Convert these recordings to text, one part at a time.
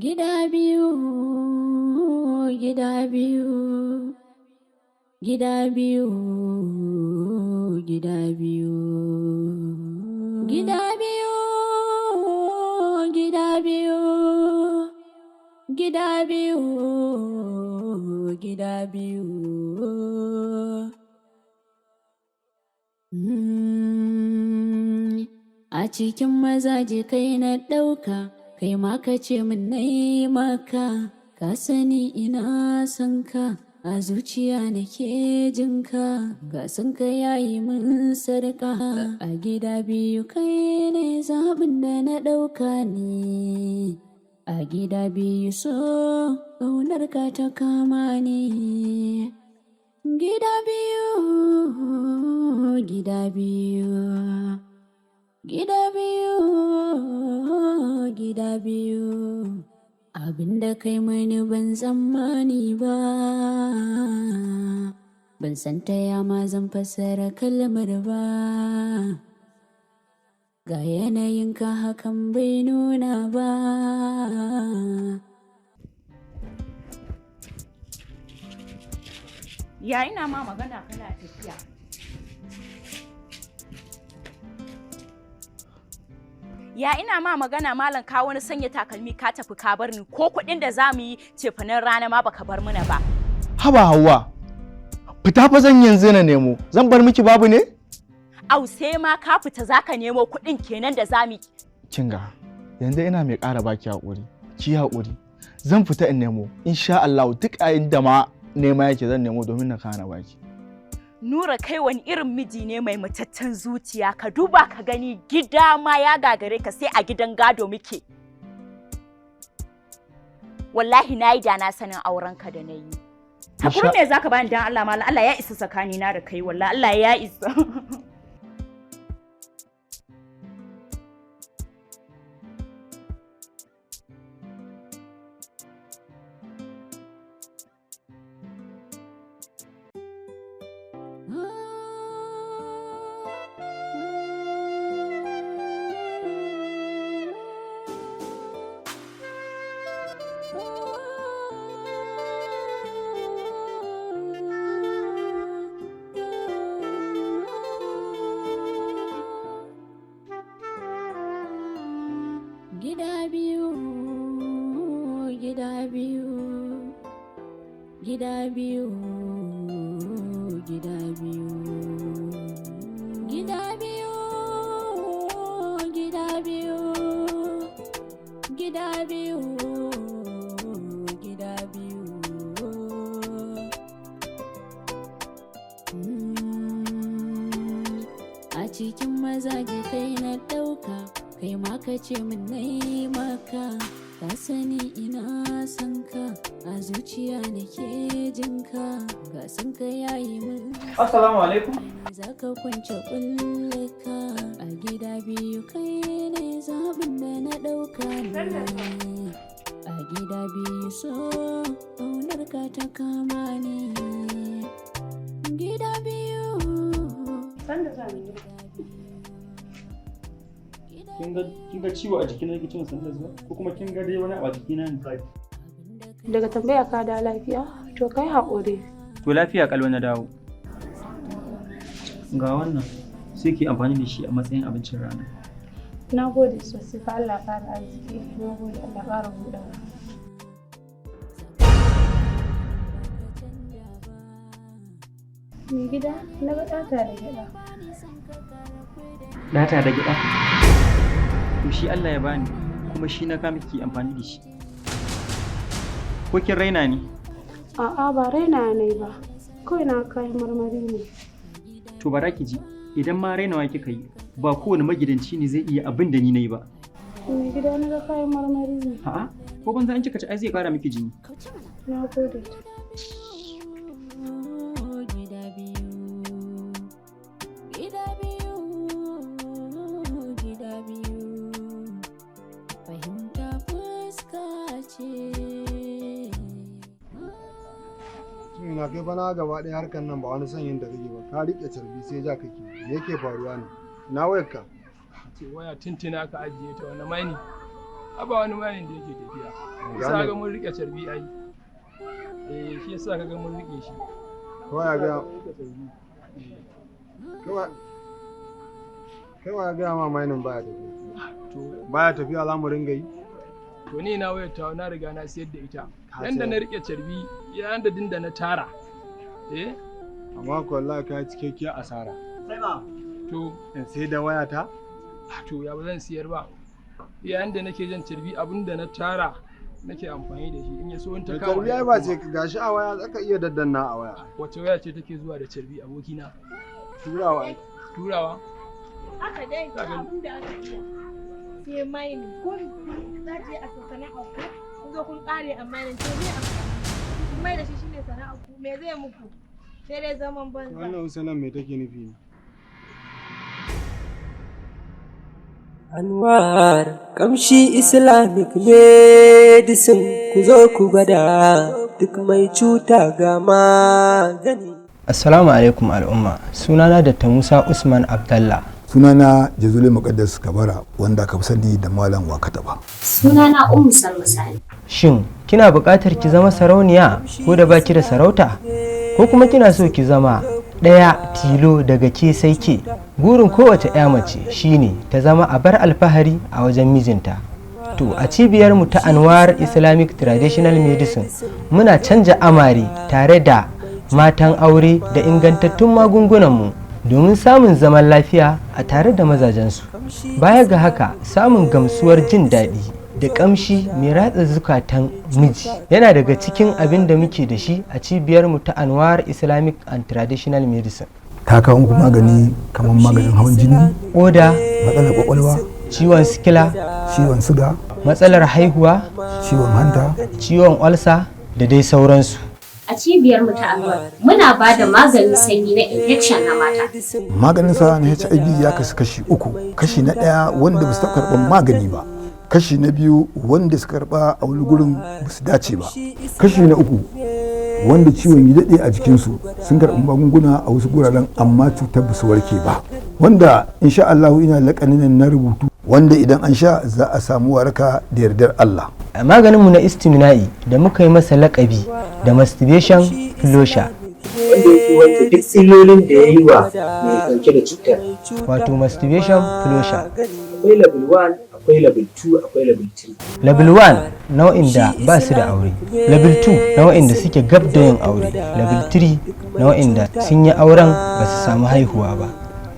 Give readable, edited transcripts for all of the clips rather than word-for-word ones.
Gida biyu, gida biyu, gida biyu, gida biyu, gida biyu, gida biyu, gida biyu, gida biyu. A cikin mazaje kai na ɗauka, kai ma ka ce min na yi maka, ka sani ina son ka, a zuciya nake jinka, ga son ka yayi min sarka. A gida biyu kai ne zaɓin da na ɗauka ne, a gida biyu so ƙaunar ka ta kama ni. Gida biyu, gida biyu, gida biyu, gida biyu. Abinda kai mani ban tsammani ba, ban san ta yama zan fassara kalmar ba, ga yanayinka hakan bai nuna ba. Ya ina ma magana kana tafiya. Ya ina ma magana malam ka wani sanya takalmi ka tafi ka bar ni, ko kuɗin da za mu yi cefanen rana ma baka bar mana ba. Haba Hauwa, fita fa zan yanzu na nemo, zan bar miki babu ne? Au sai ma ka fita zaka nemo kuɗin kenan da za mu. Kinga, yanzu ina mai ƙara baki haƙuri, ki haƙuri. Zan fita in nemo, insha Allah duk a inda ma nema yake zan nemo domin na kana baki. Nura kai wani irin miji ne mai matattan zuciya, ka duba ka gani gida ma ya gagare ka sai a gidan gado muke. Wallahi nayi da na sanin auren ka da nayi. Hakuri me zaka bani dan Allah mallam, Allah ya isa tsakani na da kai, wallahi Allah ya isa. Gida biyu, gida biyu, gida biyu, gida biyu, gida biyu, gida biyu, gida biyu, gida biyu. A cikin mazaje kai na ɗauka, kai ma ka ce min na yi maka, ka sani ina son ka, a zuciya nake jinka, ga son ka yayi min. Assalamu alaikum. Za ka kwance kulleka, a gida biyu kai ne zaɓin da na ɗauka ne, a gida biyu so ƙaunar ka ta kama ni. Gida biyu. Kin ga ciwo a jikina yake cin sanda zuwa ko kuma kin ga dai wani abu a jikina ne? Daga tambaya ka da lafiya, to kai haƙuri. To lafiya kalwa na dawo. Ga wannan sai ki amfani da shi a matsayin abincin rana. Na gode sosai, fa Allah ƙara arziki. Na gode, Allah ƙara buɗawa. Mai gida, na ga ɗata da gyaɗa. Ɗata da gyaɗa? To shi Allah ya bani, kuma shi na kama ki amfani da shi. Ko kin raina ni? A'a ba raina ne ba, kawai na kayan marmari ne. To bara ki ji, idan ma rainawa kika yi, ba kowane magidanci ne zai iya abin da ni na yi ba. Mai gida na ga kayan marmari ne. A'a, ko banza an kika ci ai zai ƙara miki jini. Na gode. Ina kai bana gaba ɗaya harkar nan ba wani sanyin da kake ba, ka riƙe carbi sai ja kake, me yake faruwa ne? Na wayar ka? Ce waya tintina aka ajiye ta wani mani. Aba wani mayin da yake tafiya. Yasa ga mun rike carbi ai. Shi yasa kaga mun rike shi. Kawai ga Kawai ga ma mainin baya tafiya. To baya tafiya za mu ringa yi. To ni na wayar ta na riga na siyar da ita. Yanda na rike carbi yanda din da na tara. Amma ko wallahi ka yi cikakkiyar asara. To in sai da wayata? To ya ba zan siyar ba. Yayin da nake jan carbi abinda na tara nake amfani da shi in ya so in ta kawo. Carbi ai ba ce gashi a waya zaka iya daddanna a waya. Wace waya ce take zuwa da carbi abokina? Turawa? Haka dai abin da aka ce. Sai mai kun zaje a sana'a ku kun zo kun kare amma nan to me amfani. Mai da shi shine sana'a ku me zai muku? Sai dai zaman banza. Wannan usalan me take nufi ne? Anwar kamshi Islamic medicine ku zo ku gwada duk mai cuta ga magani. Assalamu alaikum al'umma, sunana da Musa Usman Abdallah. Sunana Jazuli Muqaddas Kabara wanda ka fi sani da Malam Wakataba. Sunana Salma Sani. Shin kina buƙatar ki zama sarauniya ko da baki da sarauta? Ko kuma kina so ki zama ɗaya tilo daga ke sai ke? Burin kowace 'ya mace shine ta zama abar alfahari a wajen mijinta. To a cibiyarmu ta Anwar Islamic Traditional Medicine muna canja amare tare da matan aure da ingantattun magungunanmu domin samun zaman lafiya a tare da mazajensu. Baya ga haka, samun gamsuwar jin daɗi da ƙamshi mai ratsa zukatan miji yana daga cikin abin da muke da shi a cibiyarmu ta Anwar Islamic and Traditional Medicine. Ta kawo muku magani kamar maganin hawan jini, oda, matsalar kwakwalwa, ciwon sikila, ciwon suga, matsalar haihuwa, ciwon hanta, ciwon olsa da dai sauransu. A cibiyarmu ta Anwar muna ba da maganin sanyi na infection na mata. Maganin sa na HIV ya kasu kashi uku. Kashi na ɗaya wanda ba su taɓa karɓar magani ba. Kashi na biyu wanda su karɓa a wani gurin ba su dace ba. Kashi na uku wanda ciwon ya daɗe a jikinsu sun karɓi magunguna a wasu guraren amma cutar ba su warke ba. Wanda insha Allah ina laƙanin na rubutu wanda idan an sha za a samu waraka da yardar Allah. A maganinmu na istimina'i da muka yi masa laƙabi da masturbation flosha. Wanda yake wanke duk illolin da ya yi wa mai ɗauke da cutar. Wato masturbation flosha. Akwai level 1, akwai level 2, akwai level 3. Level 1 nau'in da ba su da aure. Level 2 nau'in da suke gab da yin aure. Level 3 nau'in da sun yi auren ba su samu haihuwa ba.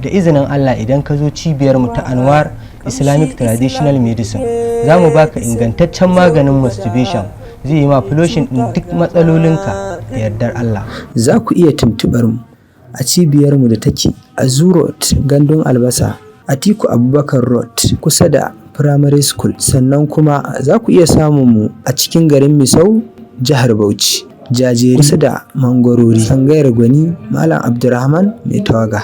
Da izinin Allah idan ka zo cibiyarmu ta Anwar Islamic Traditional Medicine za mu baka ingantaccen maganin masturbation zai yi ma floshin din duk matsalolinka da yardar Allah. Za ku iya tuntubar mu a cibiyarmu da take a Zoo Road Gandun Albasa, Atiku Abubakar Road kusa da Primary School. Sannan kuma za ku iya samun mu a cikin garin Misau, jihar Bauchi, Jajeri kusa da Mangwarori, Sangayar Gwani Malam Abdulrahman Mai Tawaga.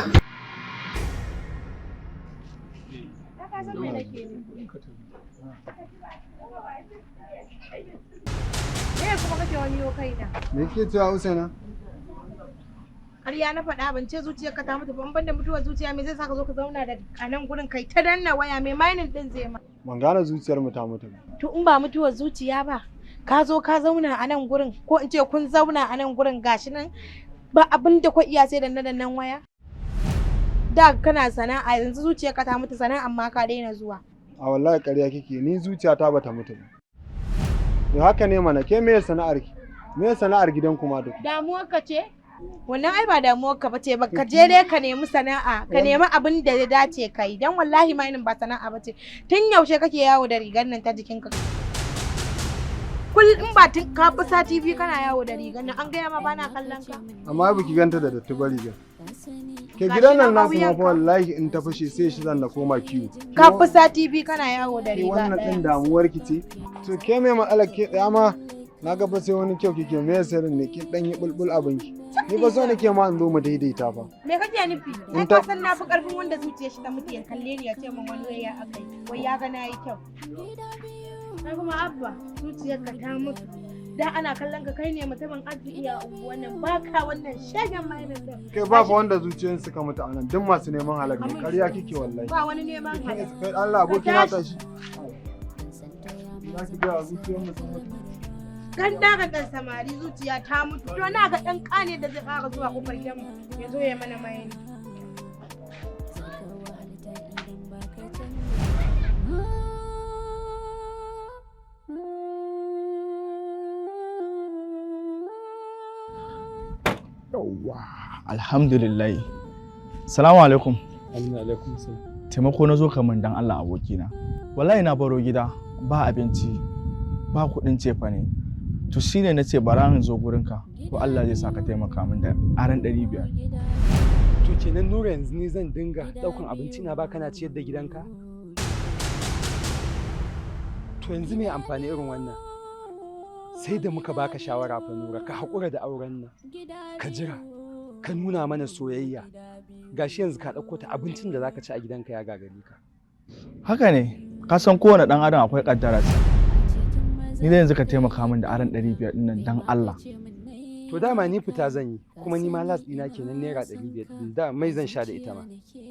Me ke cewa Usaina? Ƙarya na faɗa ban ce zuciyarka ta mutu ban da mutuwar zuciya me zai saka zo ka zauna da a nan gurin kai ta danna waya mai mainin din zai ma. Ban gane zuciyar mu ta mutu. To in ba mutuwar zuciya ba ka zo ka zauna a nan gurin ko in ce kun zauna a nan gurin gashi nan ba abin da ku iya sai da nan waya. Da kana sana'a yanzu zuciyarka ta mutu sana'a amma ka daina zuwa. A wallahi ƙarya kike ni zuciyata bata mutu ba. To haka ne mana ke me sana'ar ki? Me sana'ar gidan kuma duk? Damuwar ka ce? Wannan ai ba damuwar ka bace ba ka je dai ka nemi sana'a ka nemi abin da ya dace kai dan wallahi ma ba sana'a bace tun yaushe kake yawo da rigar nan ta jikinka kullum ba tun ka fi sati biyu kana yawo da rigar nan an gaya ma bana kallon ka amma biki ganta da datti ba rigar ke gidan nan nasu ma fa wallahi in ta fashe sai shi zan na koma kiwo ka fi sati biyu kana yawo da riga wannan din damuwar ki ce to ke me matsalar ke daya ma na ga ba sai wani kyau kike me sirrin ne kin dan yi bulbul abin ki ni ba so nake ma in zo mu daidaita fa me kake nufi kai ka san na fi karfin wanda zuciyar shi ta mutu ya kalle ni ya ce min wani wai ya akai wai ya ga na yi kyau kai kuma abba zuciyar ka ta mutu da ana kallon ka kai ne mutumin arziki a wannan baka wannan shagen mainin din kai ba fa wanda zuciyoyin suka mutu anan duk masu neman halak ne ƙarya kike wallahi ba wani neman halak kai Allah aboki na tashi Na ki ga zuciyar mu sun mutu. Ganda ga ɗan samari zuciya ta mutu. To na ga ɗan ƙane da zai ƙara zuwa ƙofar gidanmu ya zo ya mana mayani. Yawwa, alhamdulillah. Salamu alaikum. Alaikum salam. Taimako na zo kaman dan Allah abokina. Wallahi na baro gida ba abinci ba kuɗin cefane. To shine nace bara in zo gurinka ko Allah zai saka taimaka min da aran 500. To kenan Nura yanzu ni zan dinga daukan abinci na ba kana ciyar da gidanka? To yanzu me amfani irin wannan? Sai da muka baka shawara fa Nura ka haƙura da auren nan. Ka jira ka nuna mana soyayya. Gashi yanzu ka ɗauko ta abincin da zaka ci a gidanka ya gagare ka. Haka ne, ka san kowane ɗan adam akwai ƙaddararsa. Ni da yanzu ka taimaka min da aran 500 ɗin nan dan Allah. To dama ni fita zan yi kuma ni ma las ɗina kenan naira 500 ɗin da mai zan sha da ita ma.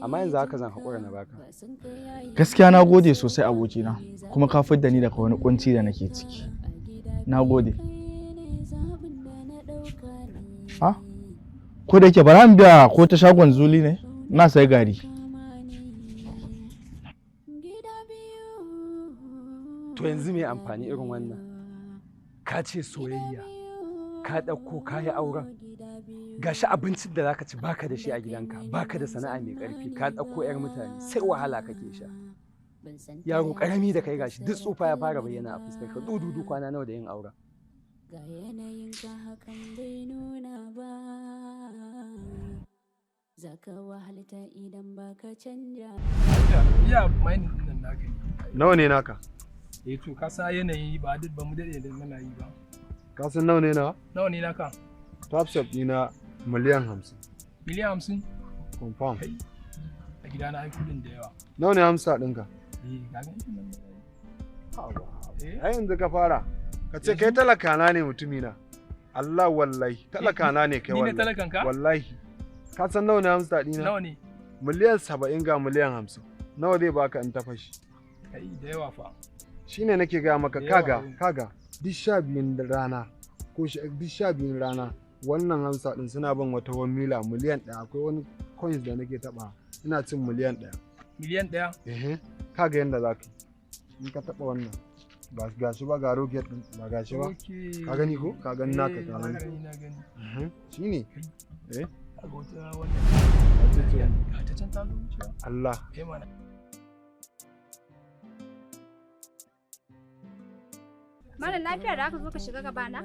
Amma yanzu haka zan haƙura na baka. Gaskiya na gode sosai abokina kuma ka fidda ni daga wani kunci da nake ciki. Na gode. Ha? Ko da yake bara in biya ko ta shagon Zuli ne? Na sai gari. To yanzu me amfani irin wannan? Ka ce soyayya, ka ɗauko ka yi auren. Gashi abincin da zaka ci baka da shi a gidanka, baka da sana'a mai ƙarfi, ka ɗauko 'yar mutane sai wahala kake sha. Yaro ƙarami da kai gashi duk tsufa ya fara bayyana a fuskar ka dudu kwana nawa da yin auren. Ga yanayin ka hakan bai nuna ba. Zaka wahalta idan baka canja. Ya mai nan naka. Nawa ne naka? To ka sa yanayi ba duk ba mu dade da muna yi ba. Ka san nawa ne na? Nawa ne naka? Top shop ɗina miliyan 50. Miliyan 50? Confirm. A gida na ai kudin da yawa. Nawa ne Hamsa ɗinka? Ga ganin nan. Ai yanzu ka fara. Ka ce kai talakana ne mutumina. Allah wallahi talakana ne kai wallahi. Ni ne talakanka? Wallahi. Ka san nawa ne Hamsa ɗina? Nawa ne? Miliyan 70 ga miliyan 50. Nawa zai baka in ta fashi? Kai da yawa fa. Shine nake gaya maka kaga duk 12 rana ko duk 12 rana wannan Hamsa din suna ban wata mila miliyan 1 akwai wani coins da nake taba ina cin miliyan 1. Miliyan 1? Kaga yanda zaka in ka taba wannan ba gashi ba ga rocket din ba gashi ba ka gani ko ka gani naka ka gani shine kaga wata wannan ta can ta zo Allah mana Malam lafiya da aka zo ka shiga gabana?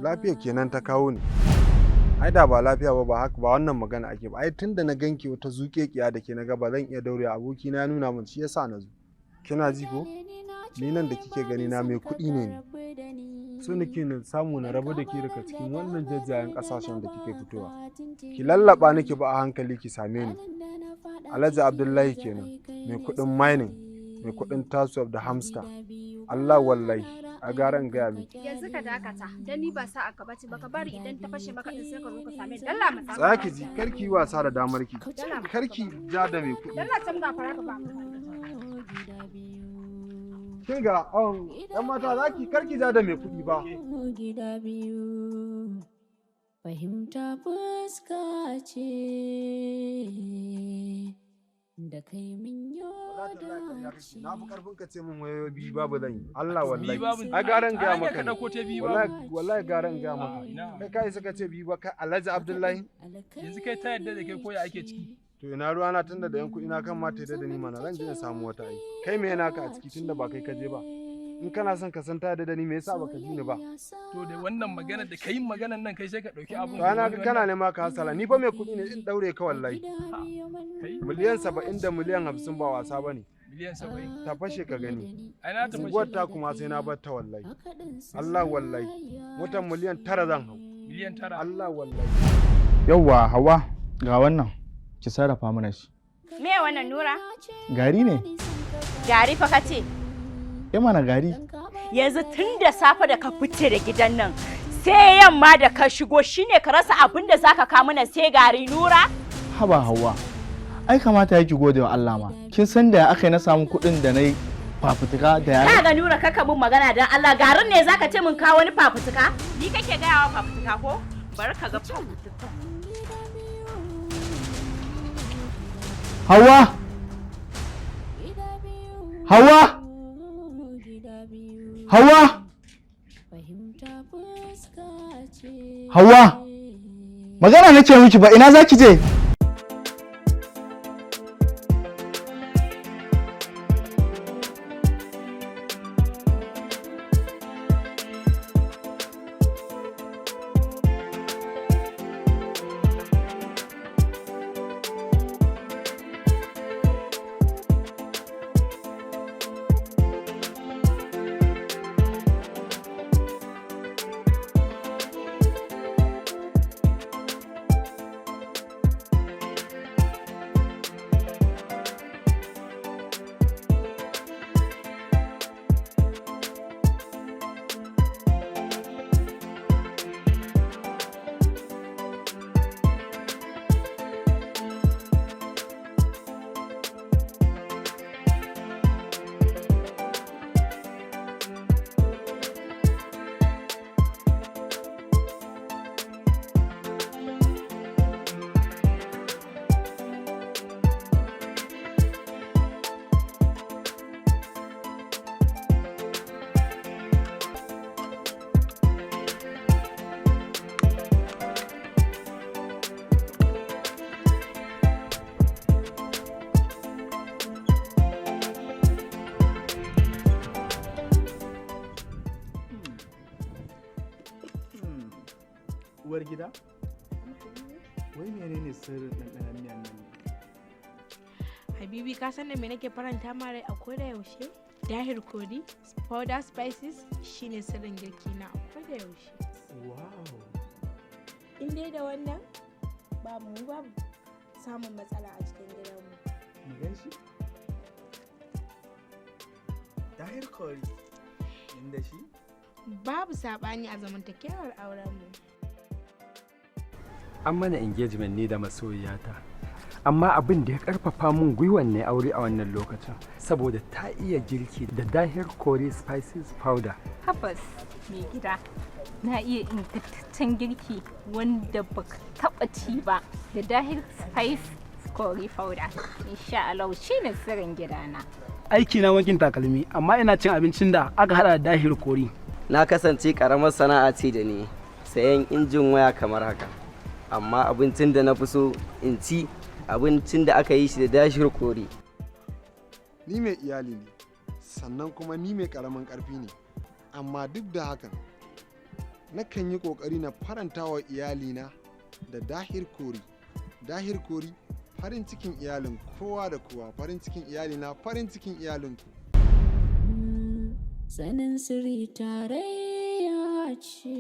Lafiya kenan ta kawo ni. Ai da ba lafiya ba wannan magana ake ba. Ai tunda na ganki wata zuƙeƙiya da ke na gaba zan iya daure aboki na nuna min shi yasa na zo. Kina ji ko? Ni nan da kike gani na mai kuɗi ne ni. So nake na samu na rabu da ke daga cikin wannan jajjayen ƙasashen da kike fitowa. Ki lallaba niki ba a hankali ki same ni. Alhaji Abdullahi kenan mai kuɗin mining, mai kuɗin tasu da hamster. Allah wallahi a garan gaya miki. Yanzu ka dakata, dan ni ba sa aka bace baka bari idan ta fashe maka din sai ka zo ka same ni. Dalla mu tsaya ki ji, karki yi wasa da damar ki. Karki ja da mai kuɗi. Dalla can ga fara ka ba. Kin ga ɗan mata zaki karki ja da mai kuɗi ba. Gida biyu fahimta fuska ce da kai min yodaci. Na fi karfin ka ce min wayoyi biyu babu zan yi. Allah wallahi. Ai garan gaya maka. Wallahi garan gaya maka. Kai kai suka ce biyu ba kai Alhaji Abdullahi. Yanzu kai ta yadda da kai koya ake ciki. To ina ruwa na tunda da yan kuɗi na kan ma ta yadda da ni mana zan je na samu wata ai. Kai me naka a ciki tunda ba kai ka je ba. In kana son ka san ta yadda da ni me yasa baka ji ni ba. To da wannan magana da kai maganan nan kai sai ka dauki abun. To ana kana nema ka hasala ni fa mai kuɗi ne in daure ka wallahi. Miliyan 70 da miliyan 50 ba wasa bane. Miliyan 70. Ta fashe ka gani. Ai na ta fashe. Wata kuma sai na bar ta wallahi. Allah wallahi. Watan miliyan 9 zan hau. Miliyan 9. Allah wallahi. Yawwa Hawa ga wannan ki sarrafa mana shi. Me wannan Nura? Gari ne. Gari fa kace? Mana gari. Yanzu tun da safe da ka fice da gidan nan sai yamma da ka shigo shine ka rasa abin da zaka ka mana sai gari Nura? Haba Hawa. Ai kamata yake gode wa Allah ma. Kin san da aka yi na samu kuɗin da nayi fafutuka da Ka ga Nura kaka mun magana dan Allah garin ne zaka ce mun kawo wani fafutuka? Ni kake gaya wa fafutuka ko? Bari ka ga fafutuka. Hawa! Hawa! Hawa! Hawa! Magana nake miki ba, ina zaki je? Uwar gida? Wai menene sirrin ɗanɗanon miyan nan? Habibi ka san da me nake faranta ma rai a koda yaushe? Dahir kori, powder spices shine sirrin girki na a koda yaushe. Wow. In dai da wannan babu samun matsala a cikin gidanmu. Mu gan shi? Dahir kori. Inda shi? Babu saɓani a zamantakewar aurenmu. An mana engagement ne da masoyiyata, amma abin da ya karfafa mun gwiwan ne aure a wannan lokacin saboda ta iya girki da dahir kori spices powder. Tabbas mai gida na iya ingantaccen girki wanda baka taba ci ba da dahir spice kori powder. Insha Allah shine sirrin gidana. Aiki na wankin takalmi, amma ina cin abincin da aka hada da dahir kori. Na kasance karamar sana'a ce da ni, sayan injin waya kamar haka. Amma abincin da na fi so in ci abincin da aka yi shi da dashir kori. Ni mai iyali ne, sannan kuma ni mai karamin karfi ne, amma duk da hakan nakan yi kokari na faranta wa iyalina da dahir kori. Dahir kori farin cikin iyalin kowa da kowa, farin cikin iyalina farin cikin iyalinku. Sanin sirri tarayya ce,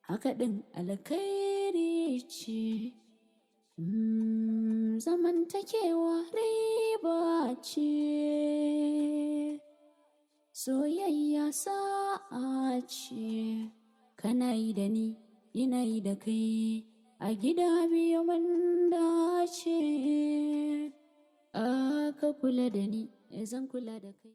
haka ɗin alkhairi ce, zamantakewa riba ce, soyayya sa'a ce, kana yi da ni ina yi da kai, a gida biyu mun dace, aka kula da ni zan kula da kai.